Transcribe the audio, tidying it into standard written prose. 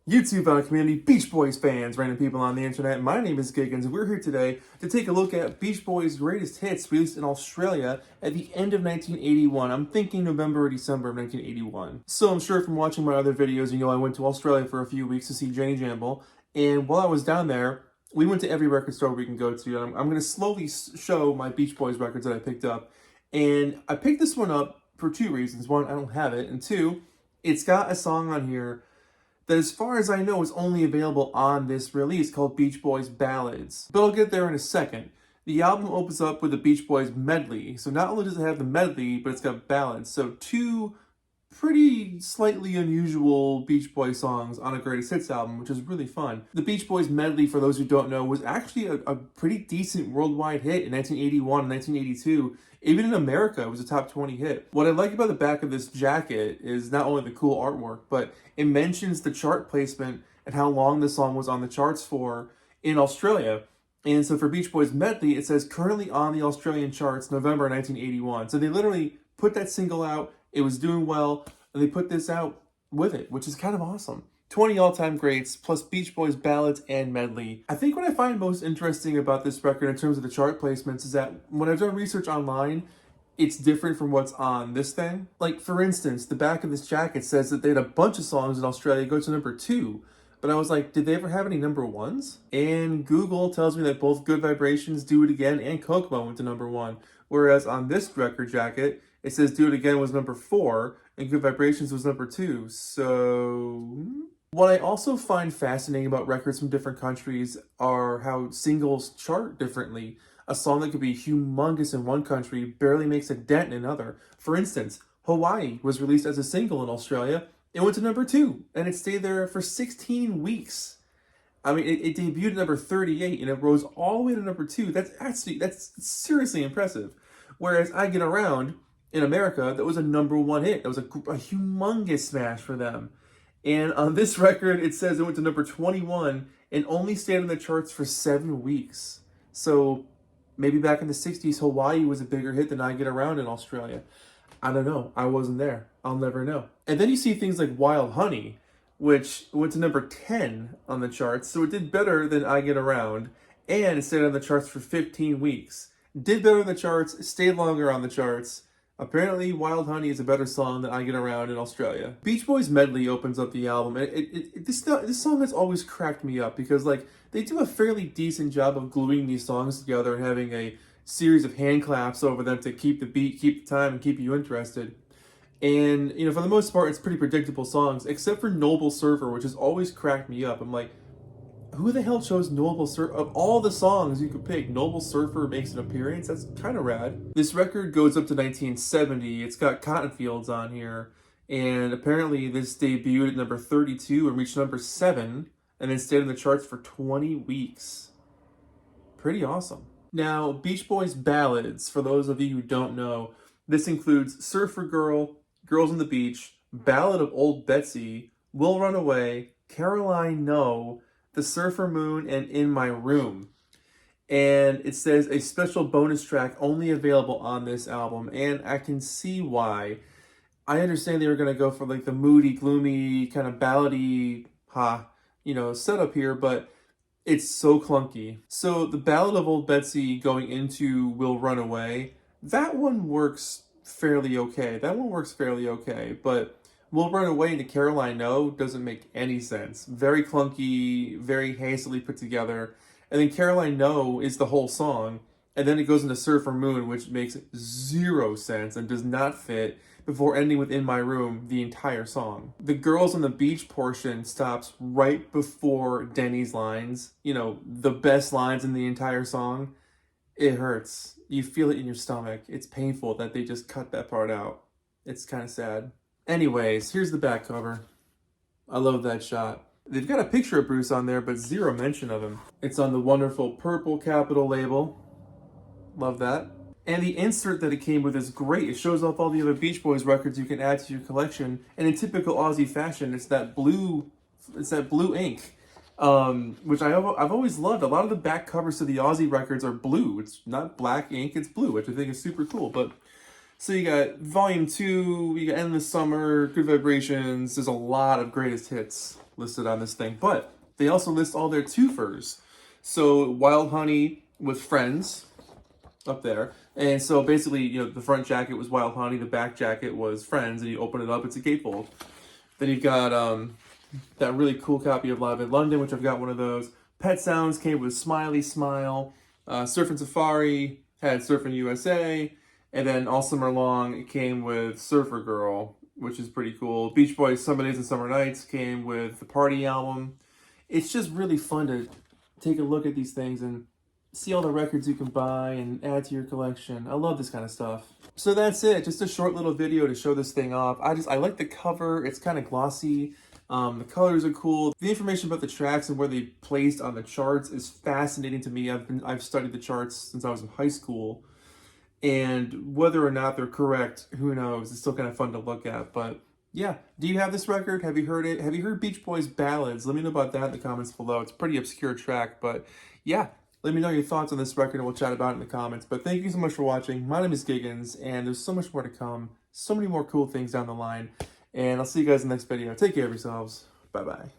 YouTube community, Beach Boys fans, random people on the internet. My name is Giggens, and we're here today to take a look at Beach Boys' greatest hits released in Australia at the end of 1981. I'm thinking November or December of 1981. So I'm sure from watching my other videos, you know I went to Australia for a few weeks to see Jenny Jamble, and while I was down there, we went to every record store we can go to. And I'm going to slowly show my Beach Boys records that I picked up. And I picked this one up for two reasons. One, I don't have it, and two, it's got a song on here that, as far as I know, is only available on this release called Beach Boys Ballads. But I'll get there in a second. The album opens up with the Beach Boys medley. So not only does it have the medley, but it's got ballads. So two pretty slightly unusual Beach Boys songs on a greatest hits album, which is really fun. The Beach Boys medley, for those who don't know, was actually a pretty decent worldwide hit in 1981 and 1982. Even in America, it was a top 20 hit. What I like about the back of this jacket is not only the cool artwork, but it mentions the chart placement and how long the song was on the charts for in Australia. And so for Beach Boys medley, it says currently on the Australian charts, November 1981. So they literally put that single out, it was doing well, and they put this out with it, which is kind of awesome. 20 all-time greats, plus Beach Boys ballads and medley. I think what I find most interesting about this record in terms of the chart placements is that when I've done research online, it's different from what's on this thing. Like, for instance, the back of this jacket says that they had a bunch of songs in Australia go to number 2. But I was like, did they ever have any number 1s? And Google tells me that both Good Vibrations, Do It Again, and Kokomo went to number 1. Whereas on this record jacket, it says Do It Again was number 4, and Good Vibrations was number 2. So what I also find fascinating about records from different countries are how singles chart differently. A song that could be humongous in one country barely makes a dent in another. For instance, Hawaii was released as a single in Australia. It went to number 2, and it stayed there for 16 weeks. I mean, it debuted at number 38, and it rose all the way to number 2. That's seriously impressive. Whereas I Get Around in America, that was a number 1 hit. That was a humongous smash for them. And on this record, it says it went to number 21 and only stayed on the charts for 7 weeks. So maybe back in the 60s, Hawaii was a bigger hit than I Get Around in Australia. I don't know. I wasn't there. I'll never know. And then you see things like Wild Honey, which went to number 10 on the charts. So it did better than I Get Around. And it stayed on the charts for 15 weeks. Did better in the charts, stayed longer on the charts. Apparently, Wild Honey is a better song than I Get Around in Australia. Beach Boys medley opens up the album, and this song has always cracked me up because, like, they do a fairly decent job of gluing these songs together and having a series of hand claps over them to keep the beat, keep the time, and keep you interested. And, you know, for the most part, it's pretty predictable songs, except for Noble Surfer, which has always cracked me up. I'm like, who the hell chose Noble Surfer? Of all the songs you could pick, Noble Surfer makes an appearance? That's kind of rad. This record goes up to 1970. It's got Cotton Fields on here. And apparently this debuted at number 32 and reached number 7. And then stayed in the charts for 20 weeks. Pretty awesome. Now, Beach Boys Ballads, for those of you who don't know, this includes Surfer Girl, Girls on the Beach, Ballad of Old Betsy, We'll Run Away, Caroline No, The Surfer Moon, and In My Room. And it says a special bonus track only available on this album, and I can see why. I understand they were going to go for like the moody, gloomy, kind of ballady, setup here, but it's so clunky. So the Ballad of Old Betsy going into We'll Run Away, that one works fairly okay. But We'll Run Away into Caroline No doesn't make any sense. Very clunky, very hastily put together. And then Caroline No is the whole song. And then it goes into Surfer Moon, which makes 0 sense and does not fit, before ending with In My Room, the entire song. The Girls on the Beach portion stops right before Denny's lines. You know, the best lines in the entire song. It hurts. You feel it in your stomach. It's painful that they just cut that part out. It's kind of sad. Anyways, here's the back cover. I love that shot. They've got a picture of Bruce on there, but 0 mention of him. It's on the wonderful purple Capitol label. Love that. And the insert that it came with is great. It shows off all the other Beach Boys records you can add to your collection. And in typical Aussie fashion, it's that blue ink, which I've always loved. A lot of the back covers to the Aussie records are blue. It's not black ink, it's blue, which I think is super cool. But so you got Volume 2, you got Endless Summer, Good Vibrations. There's a lot of greatest hits. listed on this thing, but they also list all their twofers. So Wild Honey with Friends up there. And so basically, you know, the front jacket was Wild Honey, the back jacket was Friends, and you open it up, it's a gatefold. Then you've got that really cool copy of Live in London, which I've got one of those. Pet Sounds came with Smiley Smile. Surfing Safari had Surfing USA. And then all summer long, it came with Surfer Girl, which is pretty cool. Beach Boys Summer Days and Summer Nights came with the Party album. It's just really fun to take a look at these things and see all the records you can buy and add to your collection. I love this kind of stuff. So that's it. Just a short little video to show this thing off. I like the cover. It's kind of glossy. The colors are cool. The information about the tracks and where they placed on the charts is fascinating to me. I've studied the charts since I was in high school. And whether or not they're correct, who knows? It's still kind of fun to look at. But yeah, do you have this record? Have you heard it? Have you heard Beach Boys Ballads? Let me know about that in the comments below. It's a pretty obscure track, but yeah. Let me know your thoughts on this record and we'll chat about it in the comments. But thank you so much for watching. My name is Giggens, and there's so much more to come. So many more cool things down the line. And I'll see you guys in the next video. Take care of yourselves. Bye-bye.